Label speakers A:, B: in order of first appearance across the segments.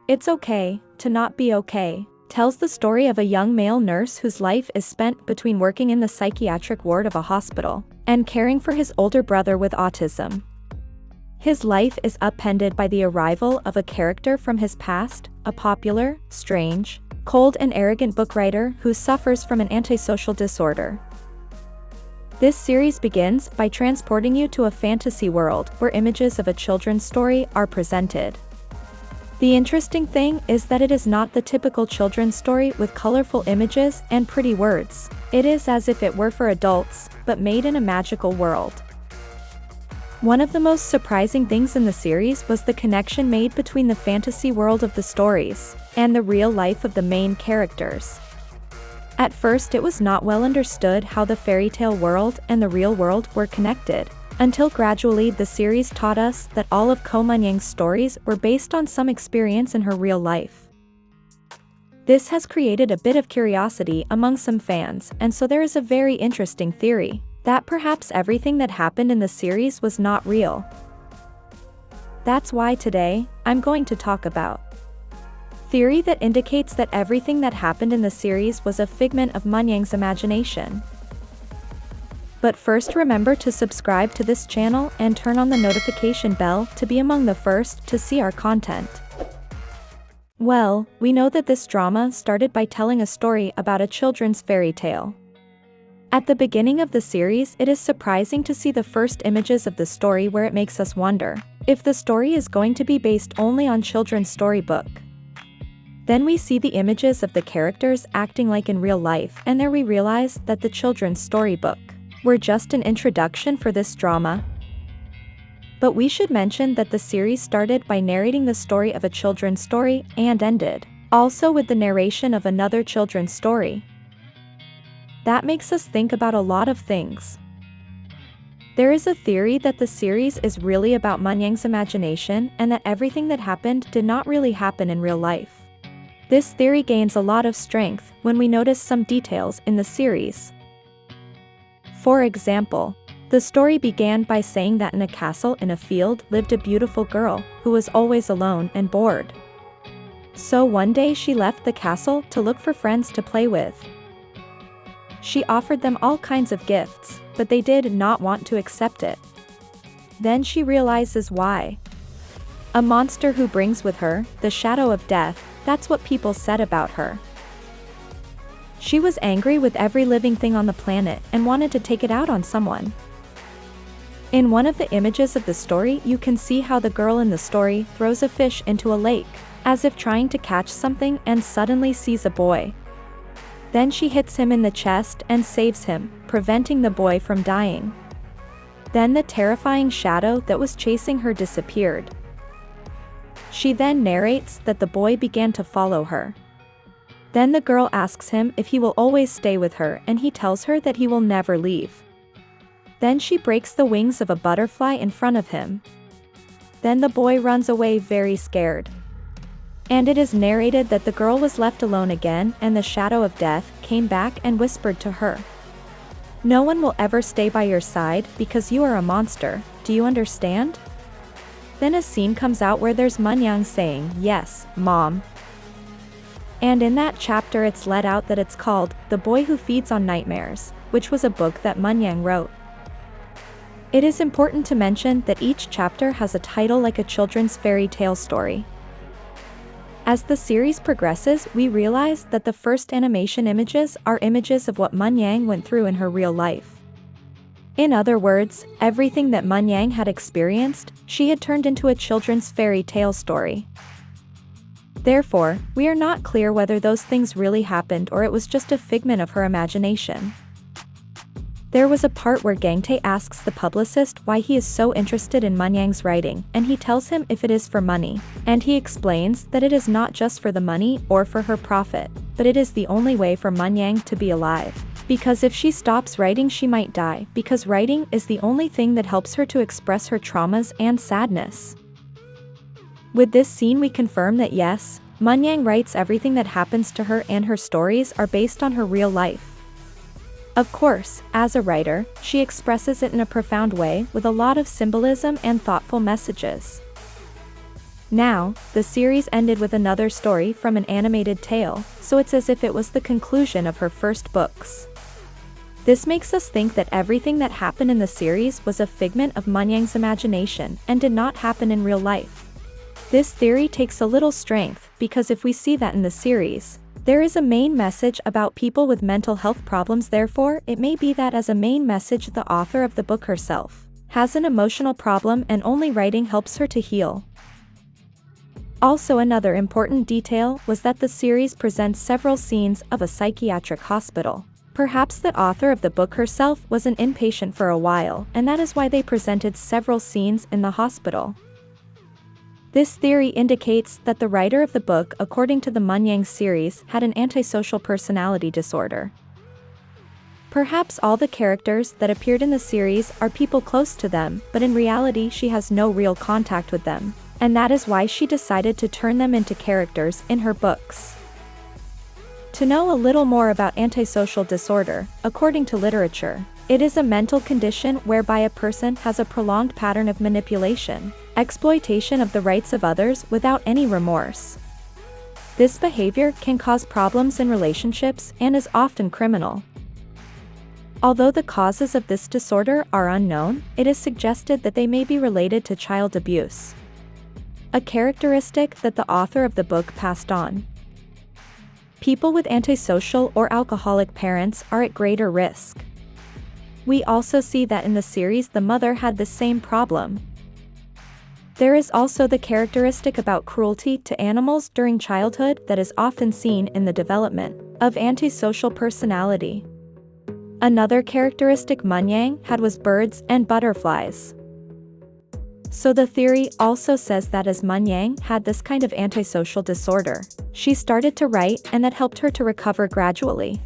A: It's Okay to Not Be Okay tells the story of a young male nurse whose life is spent between working in the psychiatric ward of a hospital and caring for his older brother with autism. His life is upended by the arrival of a character from his past, a popular, strange, cold and arrogant book writer who suffers from an antisocial disorder. This series begins by transporting you to a fantasy world where images of a children's story are presented. The interesting thing is that it is not the typical children's story with colorful images and pretty words. It is as if it were for adults, but made in a magical world. One of the most surprising things in the series was the connection made between the fantasy world of the stories and the real life of the main characters. At first it was not well understood how the fairy tale world and the real world were connected, until gradually the series taught us that all of Ko Mun-yang's stories were based on some experience in her real life. This has created a bit of curiosity among some fans, and so there is a very interesting theory that perhaps everything that happened in the series was not real. That's why today, I'm going to talk about theory that indicates that everything that happened in the series was a figment of Mun-yang's imagination. But first, remember to subscribe to this channel and turn on the notification bell to be among the first to see our content. Well, we know that this drama started by telling a story about a children's fairy tale. At the beginning of the series, it is surprising to see the first images of the story where it makes us wonder if the story is going to be based only on children's storybook. Then we see the images of the characters acting like in real life, and there we realize that the children's storybook were just an introduction for this drama. But we should mention that the series started by narrating the story of a children's story and ended also with the narration of another children's story. That makes us think about a lot of things. There is a theory that the series is really about Mun-yang's imagination and that everything that happened did not really happen in real life. This theory gains a lot of strength when we notice some details in the series. For example, the story began by saying that in a castle in a field lived a beautiful girl who was always alone and bored. So one day she left the castle to look for friends to play with. She offered them all kinds of gifts, but they did not want to accept it. Then she realizes why. A monster who brings with her the shadow of death, that's what people said about her. She was angry with every living thing on the planet and wanted to take it out on someone. In one of the images of the story, you can see how the girl in the story throws a fish into a lake, as if trying to catch something, and suddenly sees a boy. Then she hits him in the chest and saves him, preventing the boy from dying. Then the terrifying shadow that was chasing her disappeared. She then narrates that the boy began to follow her. Then the girl asks him if he will always stay with her, and he tells her that he will never leave. Then she breaks the wings of a butterfly in front of him. Then the boy runs away very scared. And it is narrated that the girl was left alone again, and the shadow of death came back and whispered to her, "No one will ever stay by your side because you are a monster, do you understand?" Then a scene comes out where there's Mun-yang saying, "Yes, Mom." And in that chapter it's let out that it's called The Boy Who Feeds on Nightmares, which was a book that Mun-yang wrote. It is important to mention that each chapter has a title like a children's fairy tale story. As the series progresses, we realize that the first animation images are images of what Mun-yang went through in her real life. In other words, everything that Mun-yang had experienced, she had turned into a children's fairy tale story. Therefore, we are not clear whether those things really happened or it was just a figment of her imagination. There was a part where Gang-tae asks the publicist why he is so interested in Mun-yang's writing, and he tells him if it is for money, and he explains that it is not just for the money or for her profit, but it is the only way for Mun-yang to be alive. Because if she stops writing she might die, because writing is the only thing that helps her to express her traumas and sadness. With this scene we confirm that yes, Mun-yang writes everything that happens to her and her stories are based on her real life. Of course, as a writer, she expresses it in a profound way with a lot of symbolism and thoughtful messages. Now, the series ended with another story from an animated tale, so it's as if it was the conclusion of her first books. This makes us think that everything that happened in the series was a figment of Moon-yang's imagination and did not happen in real life. This theory takes a little strength, because if we see that in the series, there is a main message about people with mental health problems, therefore it may be that as a main message the author of the book herself has an emotional problem and only writing helps her to heal. Also, another important detail was that the series presents several scenes of a psychiatric hospital. Perhaps the author of the book herself was an inpatient for a while, and that is why they presented several scenes in the hospital. This theory indicates that the writer of the book, according to the Moon-yang series, had an antisocial personality disorder. Perhaps all the characters that appeared in the series are people close to them, but in reality she has no real contact with them. And that is why she decided to turn them into characters in her books. To know a little more about antisocial disorder, according to literature, it is a mental condition whereby a person has a prolonged pattern of manipulation, exploitation of the rights of others without any remorse. This behavior can cause problems in relationships and is often criminal. Although the causes of this disorder are unknown, it is suggested that they may be related to child abuse, a characteristic that the author of the book passed on. People with antisocial or alcoholic parents are at greater risk. We also see that in the series the mother had the same problem. There is also the characteristic about cruelty to animals during childhood that is often seen in the development of antisocial personality. Another characteristic Moon-yang had was birds and butterflies. So the theory also says that as Moon-yang had this kind of antisocial disorder, she started to write and that helped her to recover gradually.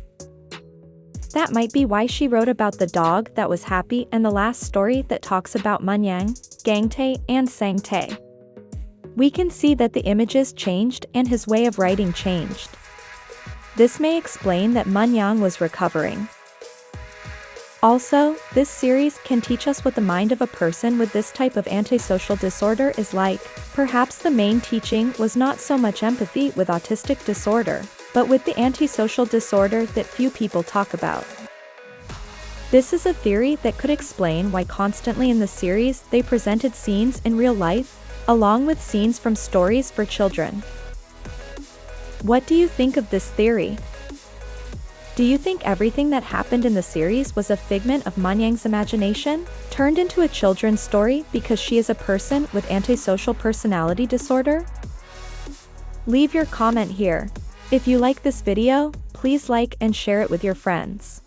A: That might be why she wrote about the dog that was happy and the last story that talks about Moon-yang, Gang-tae and Sang-tae. We can see that the images changed and his way of writing changed. This may explain that Moon-yang was recovering. Also, this series can teach us what the mind of a person with this type of antisocial disorder is like. Perhaps the main teaching was not so much empathy with autistic disorder, but with the antisocial disorder that few people talk about. This is a theory that could explain why constantly in the series they presented scenes in real life, along with scenes from stories for children. What do you think of this theory? Do you think everything that happened in the series was a figment of Moon-yang's imagination, turned into a children's story because she is a person with antisocial personality disorder? Leave your comment here. If you like this video, please like and share it with your friends.